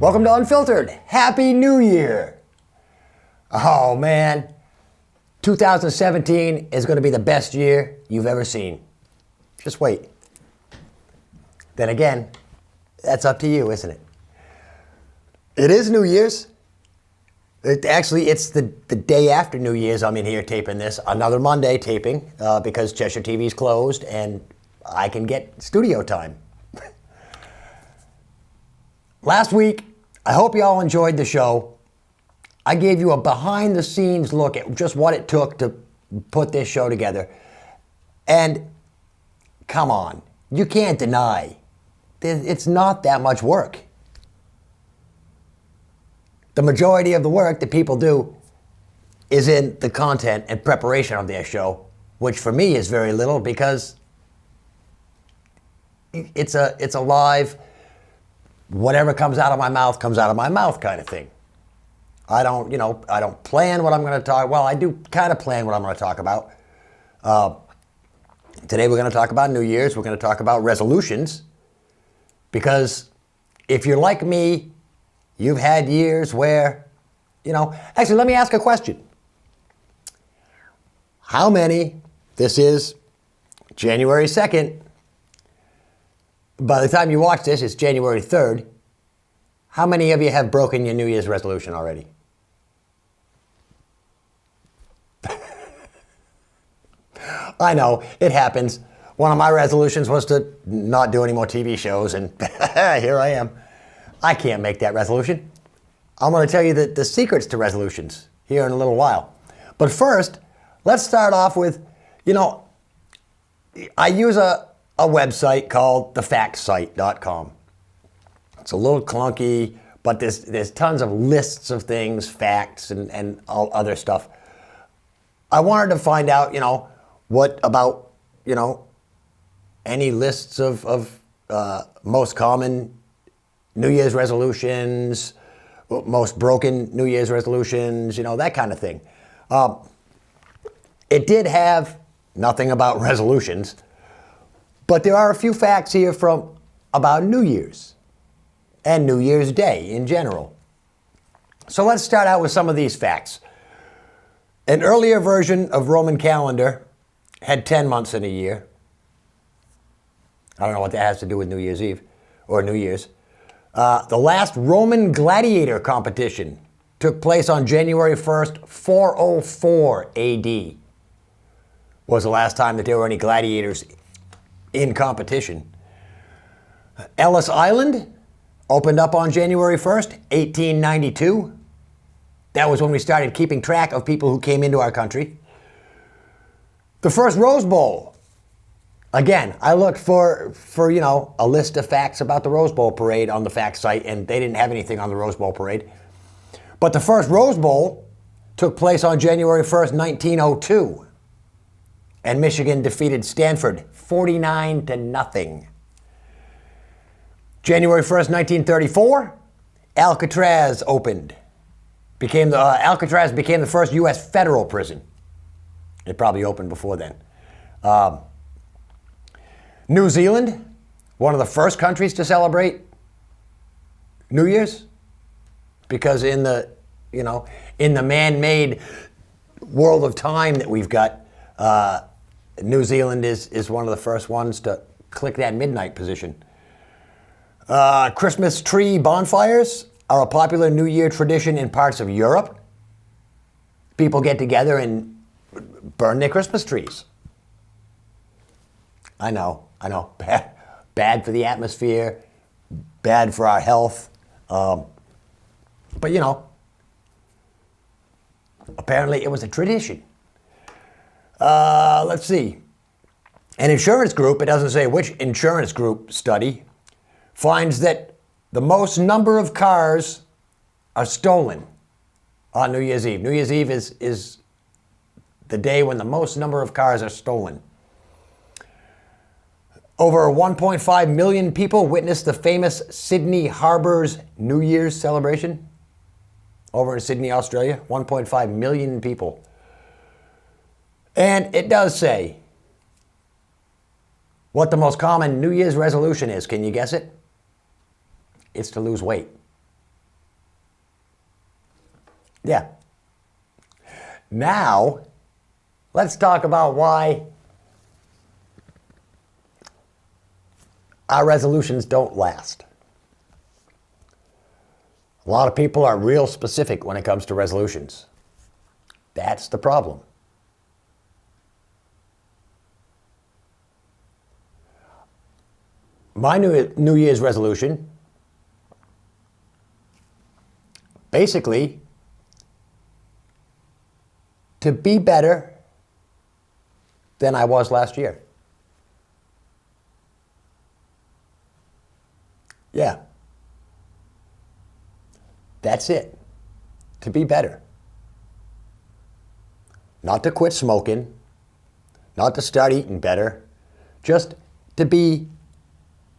Welcome to Unfiltered. Happy New Year. Oh man, 2017 is going to be the best year you've ever seen. Just wait. Then again, that's up to you, isn't it? It is New Year's. It's the day after New Year's. I'm in here taping this. Another Monday taping because Cheshire TV's closed and I can get studio time. Last week, I hope you all enjoyed the show. I gave you a behind-the-scenes look at just what it took to put this show together. And come on, you can't deny it's not that much work. The majority of the work that people do is in the content and preparation of their show, which for me is very little because it's a live, whatever comes out of my mouth comes out of my mouth kind of thing. I don't plan what I'm going to talk. Well, I do kind of plan what I'm going to talk about. Today we're going to talk about New Year's. We're going to talk about resolutions because if you're like me, you've had years where, actually let me ask a question. How many, this is January 2nd, by the time you watch this, it's January 3rd. How many of you have broken your New Year's resolution already? I know, it happens. One of my resolutions was to not do any more TV shows, and here I am. I can't make that resolution. I'm going to tell you the secrets to resolutions here in a little while. But first, let's start off with, I use a website called thefactsite.com. It's a little clunky, but there's tons of lists of things, facts, and all other stuff. I wanted to find out, what about, any lists of most common New Year's resolutions, most broken New Year's resolutions, that kind of thing. It did have nothing about resolutions, but there are a few facts here about New Year's and New Year's Day in general. So let's start out with some of these facts. An earlier version of Roman calendar had 10 months in a year. I don't know what that has to do with New Year's Eve or New Year's. The last Roman gladiator competition took place on January 1st, 404 AD. Was the last time that there were any gladiators in competition. Ellis Island opened up on January 1st, 1892. That was when we started keeping track of people who came into our country. The first Rose Bowl. Again, I looked for a list of facts about the Rose Bowl parade on the fact site, and they didn't have anything on the Rose Bowl parade. But the first Rose Bowl took place on January 1st, 1902. And Michigan defeated Stanford 49-0. January 1st, 1934, Alcatraz opened. Alcatraz became the first U.S. federal prison. It probably opened before then. New Zealand, one of the first countries to celebrate New Year's, because in the man-made world of time that we've got, New Zealand is one of the first ones to click that midnight position. Christmas tree bonfires are a popular New Year tradition in parts of Europe. People get together and burn their Christmas trees. I know. Bad for the atmosphere, bad for our health. But apparently it was a tradition. Let's see. An insurance group, it doesn't say which insurance group study, finds that the most number of cars are stolen on New Year's Eve. New Year's Eve is the day when the most number of cars are stolen. Over 1.5 million people witnessed the famous Sydney Harbour's New Year's celebration. Over in Sydney, Australia, 1.5 million people. And it does say what the most common New Year's resolution is. Can you guess it? It's to lose weight. Yeah. Now, let's talk about why our resolutions don't last. A lot of people are real specific when it comes to resolutions. That's the problem. My New Year's resolution, basically, to be better than I was last year. Yeah. That's it. To be better. Not to quit smoking, not to start eating better, just to be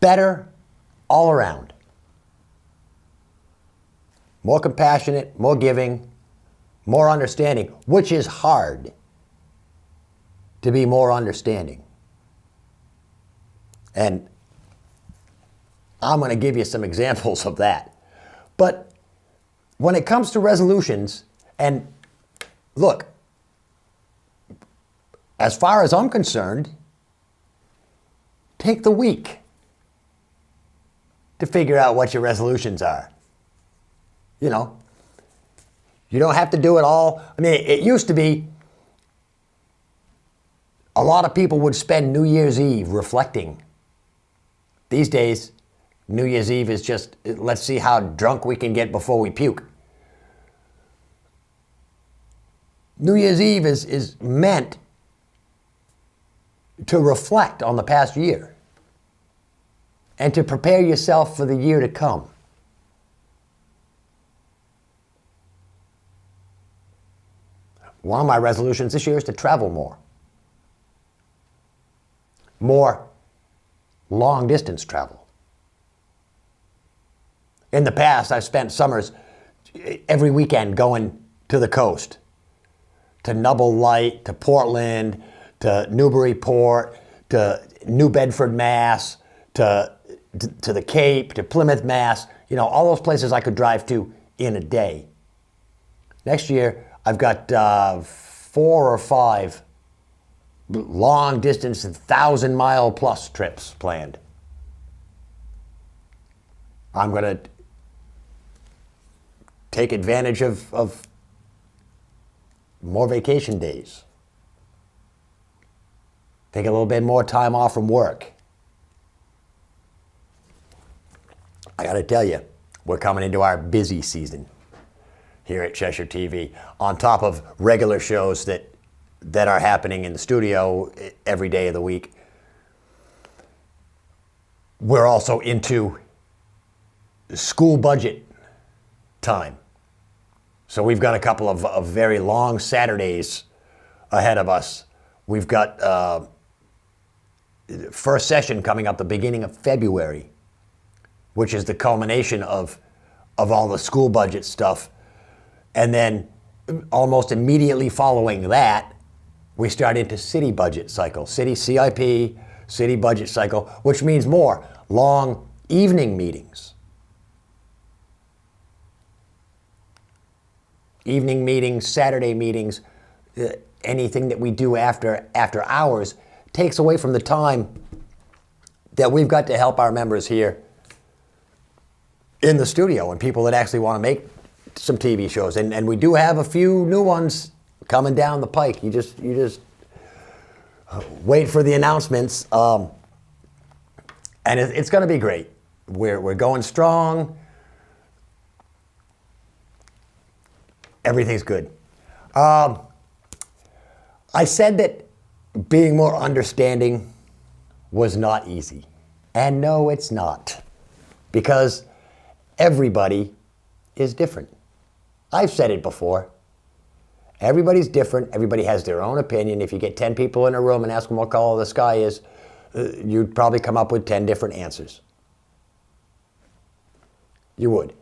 better all around. More compassionate, more giving, more understanding, which is hard to be more understanding. And I'm going to give you some examples of that. But when it comes to resolutions, and look, as far as I'm concerned, take the week to figure out what your resolutions are. You know, you don't have to do it all. I mean, it used to be a lot of people would spend New Year's Eve reflecting. These days, New Year's Eve is just, let's see how drunk we can get before we puke. New Year's Eve is meant to reflect on the past year and to prepare yourself for the year to come. One of my resolutions this year is to travel more. More long distance travel. In the past, I've spent summers every weekend going to the coast, to Nubble Light, to Portland, to Newburyport, to New Bedford, Mass, to the Cape, to Plymouth, Mass. You know, all those places I could drive to in a day. Next year, I've got 4 or 5 long distance, 1,000-mile plus trips planned. I'm going to take advantage of more vacation days. Take a little bit more time off from work. I got to tell you, we're coming into our busy season here at Cheshire TV, on top of regular shows that are happening in the studio every day of the week. We're also into school budget time. So we've got a couple of very long Saturdays ahead of us. We've got first session coming up the beginning of February, which is the culmination of all the school budget stuff. And then almost immediately following that, we start into city budget cycle, city CIP, city budget cycle, which means more long evening meetings. Evening meetings, Saturday meetings, anything that we do after hours takes away from the time that we've got to help our members here in the studio and people that actually want to make some TV shows. And we do have a few new ones coming down the pike. You just wait for the announcements. And it's going to be great. We're going strong. Everything's good. I said that being more understanding was not easy. And no, it's not. Because everybody is different. I've said it before. Everybody's different. Everybody has their own opinion. If you get 10 people in a room and ask them what color the sky is, you'd probably come up with 10 different answers. You would.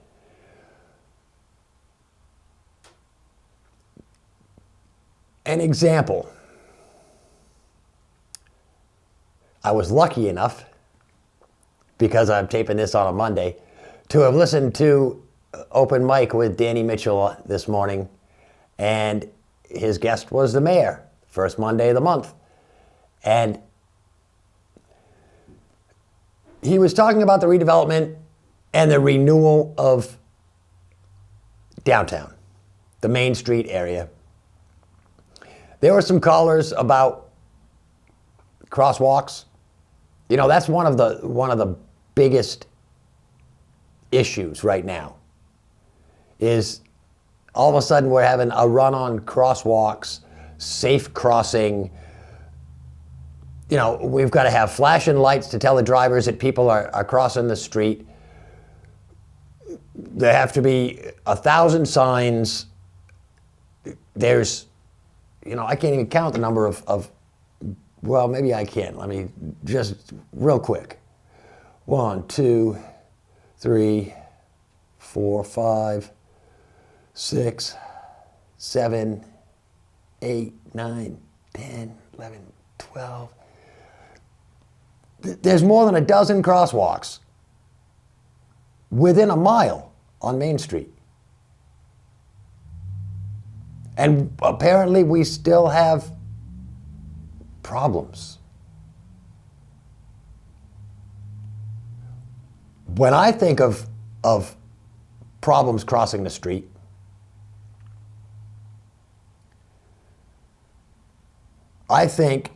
An example. I was lucky enough, because I'm taping this on a Monday, to have listened to Open Mic with Danny Mitchell this morning And his guest was the mayor, first Monday of the month. And he was talking about the redevelopment and the renewal of downtown, the Main Street area. There were some callers about crosswalks. You know, that's one of the biggest issues right now, is all of a sudden we're having a run on crosswalks, safe crossing. You know, we've got to have flashing lights to tell the drivers that people are crossing the street. There have to be 1,000 signs. There's, you know, I can't even count the number of well, maybe I can. Let me just real quick. 1, 2, 3, 4, 5, 6, 7, 8, 9, 10, 11, 12. There's more than a dozen crosswalks within a mile on Main Street. And apparently we still have problems. When I think of problems crossing the street, I think,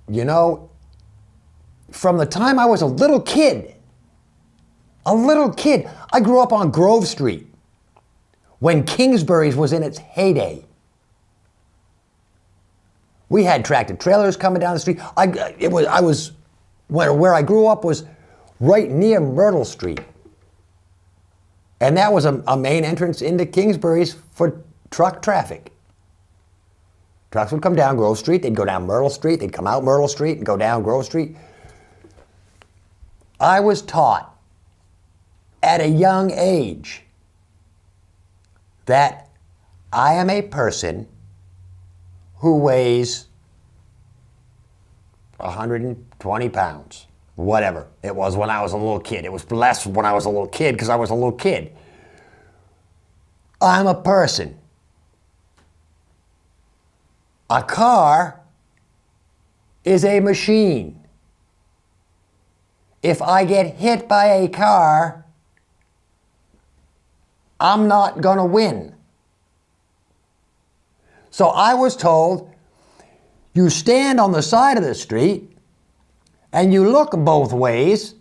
you know, from the time I was a little kid, I grew up on Grove Street when Kingsbury's was in its heyday. We had tractor trailers coming down the street. Where I grew up was right near Myrtle Street. And that was a main entrance into Kingsbury's for truck traffic. Trucks would come down Grove Street, they'd go down Myrtle Street, they'd come out Myrtle Street and go down Grove Street. I was taught at a young age that I am a person who weighs 120 pounds, whatever it was when I was a little kid. It was less when I was a little kid because I was a little kid. I'm a person. A car is a machine. If I get hit by a car, I'm not going to win. So I was told, you stand on the side of the street and you look both ways.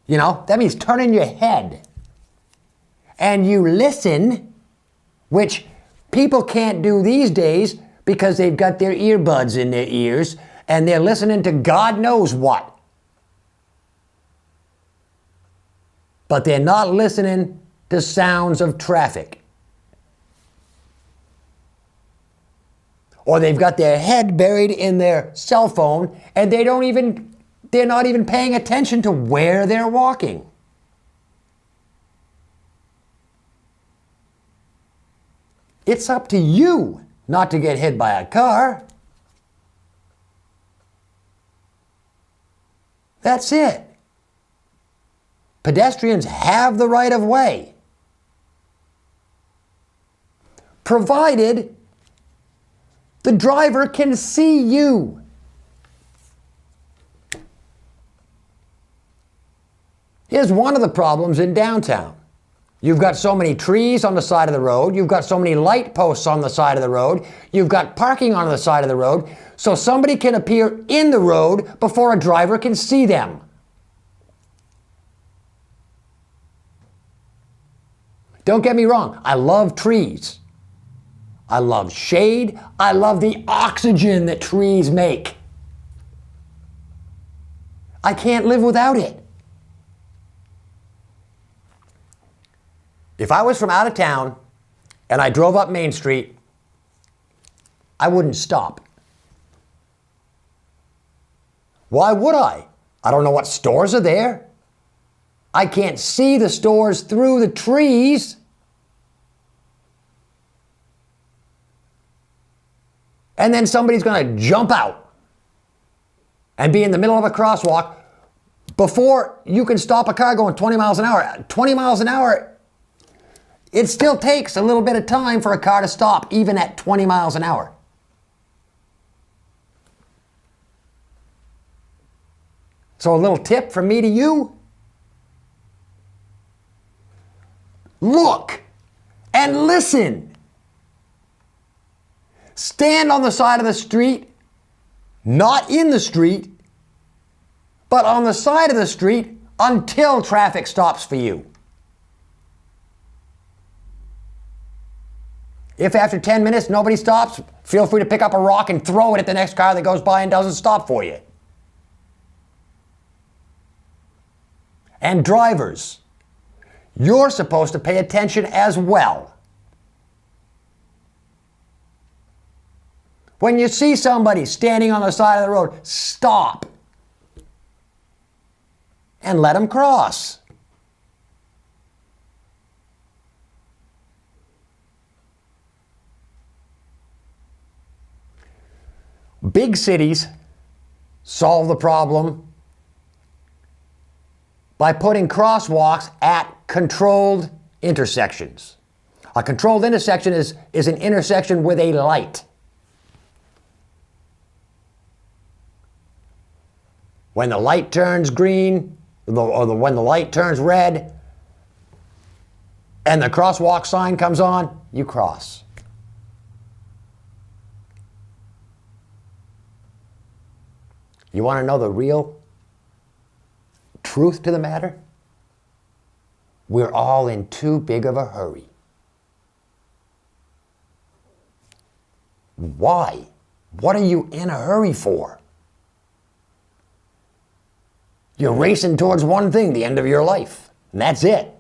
You know, that means turning your head. And you listen, which people can't do these days because they've got their earbuds in their ears and they're listening to God knows what. But they're not listening to sounds of traffic. Or they've got their head buried in their cell phone and they're not even paying attention to where they're walking. It's up to you not to get hit by a car. That's it. Pedestrians have the right of way, provided the driver can see you. Here's one of the problems in downtown. You've got so many trees on the side of the road. You've got so many light posts on the side of the road. You've got parking on the side of the road. So somebody can appear in the road before a driver can see them. Don't get me wrong. I love trees. I love shade. I love the oxygen that trees make. I can't live without it. If I was from out of town and I drove up Main Street, I wouldn't stop. Why would I? I don't know what stores are there. I can't see the stores through the trees. And then somebody's going to jump out and be in the middle of a crosswalk before you can stop a car going 20 miles an hour. 20 miles an hour it still takes a little bit of time for a car to stop, even at 20 miles an hour. So a little tip from me to you. Look and listen. Stand on the side of the street, not in the street, but on the side of the street until traffic stops for you. If after 10 minutes nobody stops, feel free to pick up a rock and throw it at the next car that goes by and doesn't stop for you. And drivers, you're supposed to pay attention as well. When you see somebody standing on the side of the road, stop and let them cross. Big cities solve the problem by putting crosswalks at controlled intersections. A controlled intersection is an intersection with a light. When the light turns green, when the light turns red, and the crosswalk sign comes on, you cross. You want to know the real truth to the matter? We're all in too big of a hurry. Why? What are you in a hurry for? You're racing towards one thing, the end of your life, and that's it.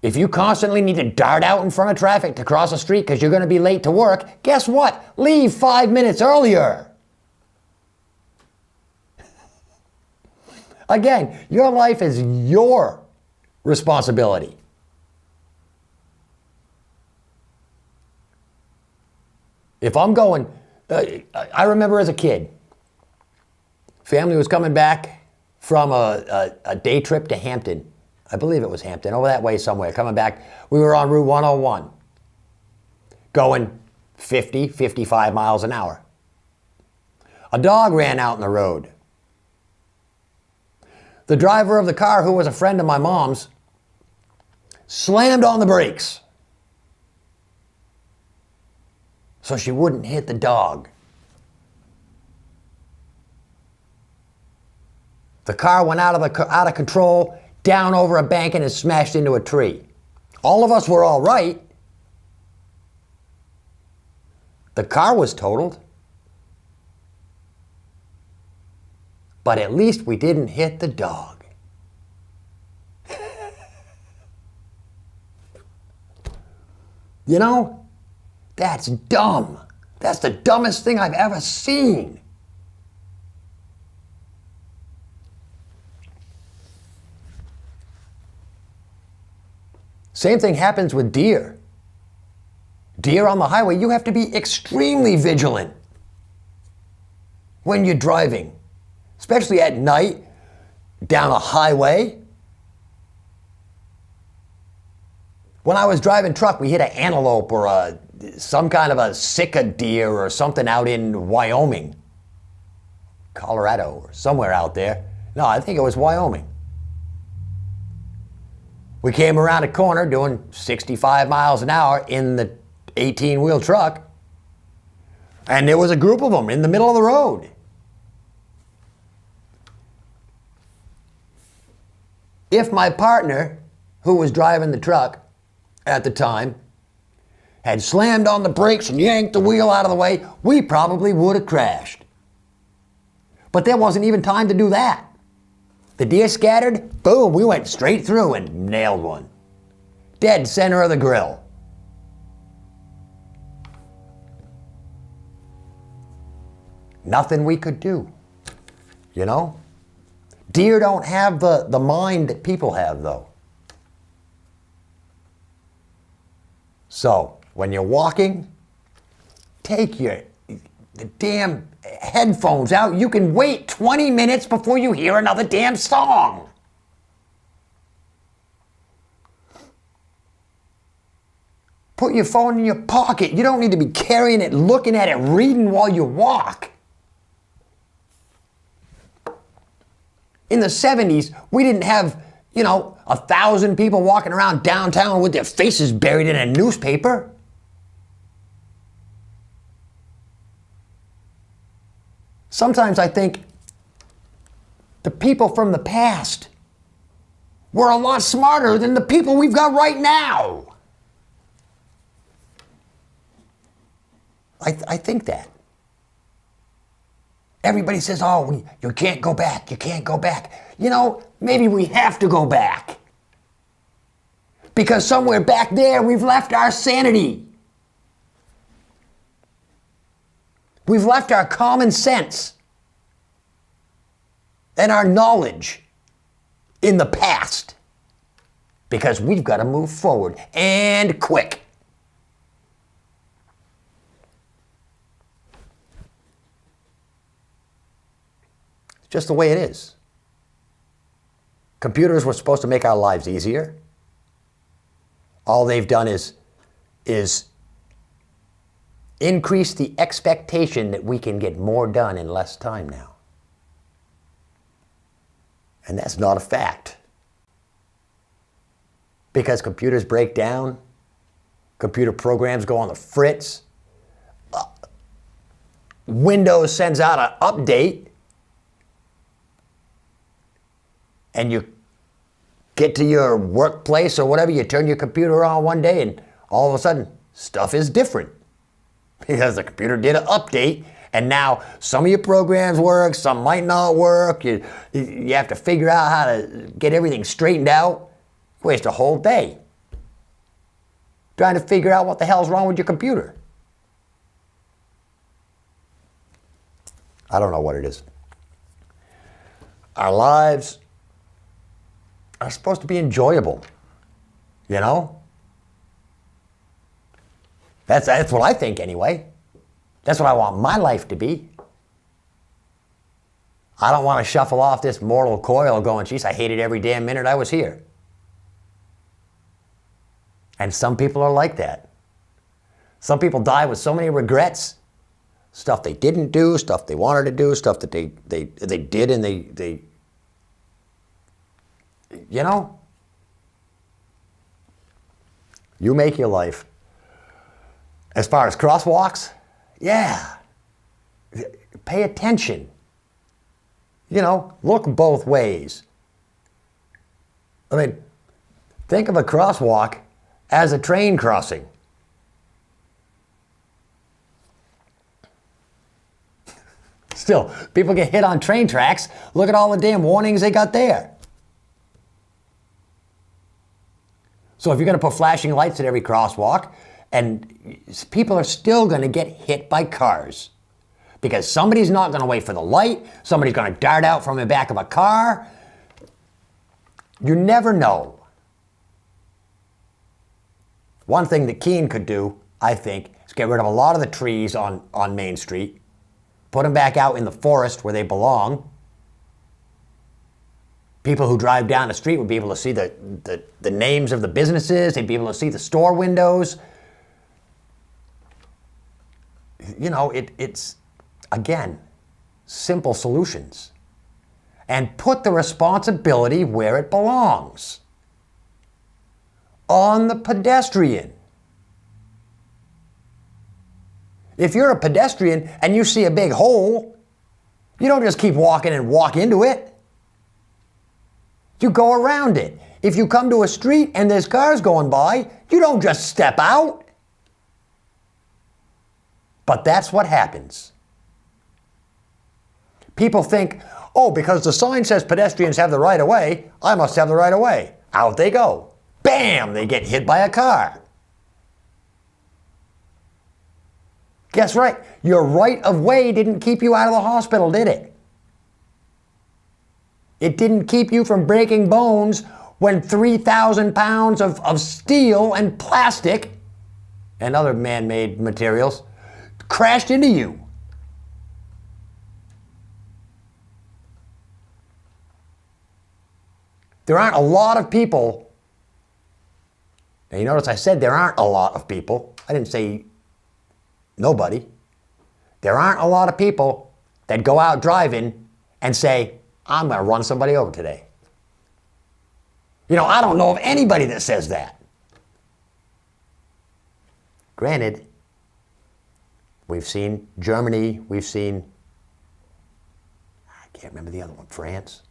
If you constantly need to dart out in front of traffic to cross a street because you're going to be late to work, guess what? Leave 5 minutes earlier. Again, your life is your responsibility. If I'm going, I remember as a kid, family was coming back from a day trip to Hampton. I believe it was Hampton, over that way somewhere, coming back. We were on Route 101, going 50, 55 miles an hour. A dog ran out in the road. The driver of the car, who was a friend of my mom's, slammed on the brakes so she wouldn't hit the dog. The car went out of control, down over a bank, and it smashed into a tree. All of us were all right. The car was totaled. But at least we didn't hit the dog. You know, that's dumb. That's the dumbest thing I've ever seen. Same thing happens with deer. Deer on the highway, you have to be extremely vigilant when you're driving, especially at night down a highway. When I was driving truck, we hit an antelope or some kind of a sika deer or something out in Wyoming, Colorado, or somewhere out there. No, I think it was Wyoming. We came around a corner doing 65 miles an hour in the 18-wheel truck, and there was a group of them in the middle of the road. If my partner, who was driving the truck at the time, had slammed on the brakes and yanked the wheel out of the way, we probably would have crashed. But there wasn't even time to do that. The deer scattered, boom, we went straight through and nailed one. Dead center of the grill. Nothing we could do, you know? Deer don't have the mind that people have, though. So, when you're walking, take the damn headphones out. You can wait 20 minutes before you hear another damn song. Put your phone in your pocket. You don't need to be carrying it, looking at it, reading while you walk. In the 70s, we didn't have, 1,000 people walking around downtown with their faces buried in a newspaper. Sometimes I think the people from the past were a lot smarter than the people we've got right now. I think that. Everybody says, oh, you can't go back, you can't go back. Maybe we have to go back. Because somewhere back there, we've left our sanity. We've left our common sense and our knowledge in the past. Because we've got to move forward, and quick. It's just the way it is. Computers were supposed to make our lives easier. All they've done is increase the expectation that we can get more done in less time now. And that's not a fact. Because computers break down, computer programs go on the fritz, Windows sends out an update, and you get to your workplace or whatever, you turn your computer on one day and all of a sudden stuff is different because the computer did an update and now some of your programs work, some might not work. You have to figure out how to get everything straightened out. Waste a whole day trying to figure out what the hell's wrong with your computer. I don't know what it is. Our lives are supposed to be enjoyable, That's what I think anyway. That's what I want my life to be. I don't want to shuffle off this mortal coil going, geez, I hated every damn minute I was here. And some people are like that. Some people die with so many regrets. Stuff they didn't do, stuff they wanted to do, stuff that they did and they you make your life. As far as crosswalks, yeah, pay attention. Look both ways. I mean, think of a crosswalk as a train crossing. Still, people get hit on train tracks. Look at all the damn warnings they got there. So if you're going to put flashing lights at every crosswalk, and people are still going to get hit by cars because somebody's not going to wait for the light, somebody's going to dart out from the back of a car. You never know. One thing that Keene could do, I think, is get rid of a lot of the trees on Main Street, put them back out in the forest where they belong. People who drive down the street would be able to see the names of the businesses. They'd be able to see the store windows. It's, again, simple solutions. And put the responsibility where it belongs. On the pedestrian. If you're a pedestrian and you see a big hole, you don't just keep walking and walk into it. You go around it. If you come to a street and there's cars going by, you don't just step out. But that's what happens. People think, oh, because the sign says pedestrians have the right of way, I must have the right of way. Out they go. Bam! They get hit by a car. Guess what? Your right of way didn't keep you out of the hospital, did it? It didn't keep you from breaking bones when 3,000 pounds of steel and plastic and other man-made materials crashed into you. There aren't a lot of people, And you notice I said there aren't a lot of people. I didn't say nobody. There aren't a lot of people that go out driving and say, I'm going to run somebody over today. You know, I don't know of anybody that says that. Granted, we've seen Germany, we've seen, I can't remember the other one, France,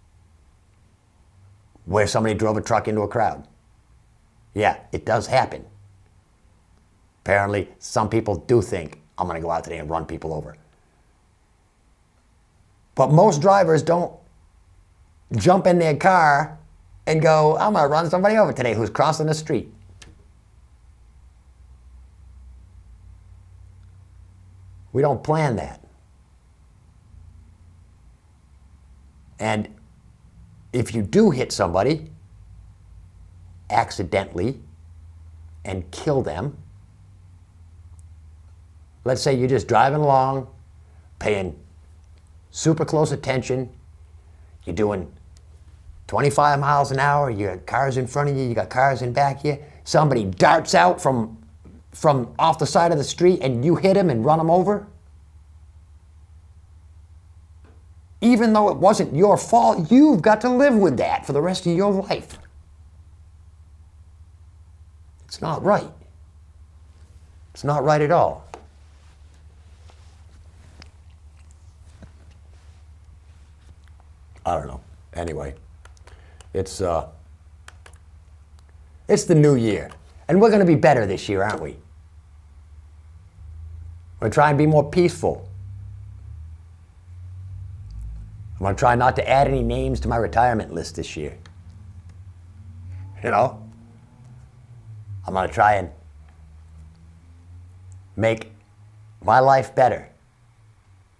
where somebody drove a truck into a crowd. Yeah, it does happen. Apparently, some people do think, I'm going to go out today and run people over. But most drivers don't jump in their car and go, I'm going to run somebody over today who's crossing the street. We don't plan that. And if you do hit somebody accidentally and kill them, let's say you're just driving along, paying super close attention, you're doing 25 miles an hour, you got cars in front of you, you got cars in back of you, somebody darts out from off the side of the street and you hit him and run him over. Even though it wasn't your fault, you've got to live with that for the rest of your life. It's not right. It's not right at all. I don't know. Anyway, it's the new year. And we're going to be better this year, aren't we? We're going to try and be more peaceful. I'm going to try not to add any names to my retirement list this year. You know? I'm going to try and make my life better.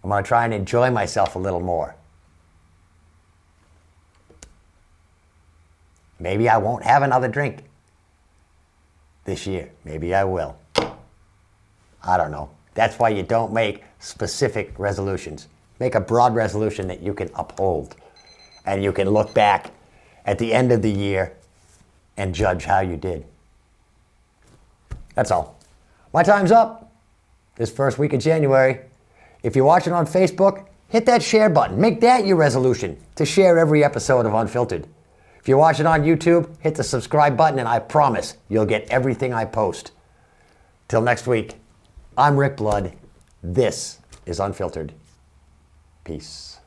I'm going to try and enjoy myself a little more. Maybe I won't have another drink this year. Maybe I will. I don't know. That's why you don't make specific resolutions. Make a broad resolution that you can uphold. And you can look back at the end of the year and judge how you did. That's all. My time's up this first week of January. If you're watching on Facebook, hit that share button. Make that your resolution to share every episode of Unfiltered. If you're watching on YouTube, hit the subscribe button and I promise you'll get everything I post. Till next week, I'm Rick Blood. This is Unfiltered. Peace.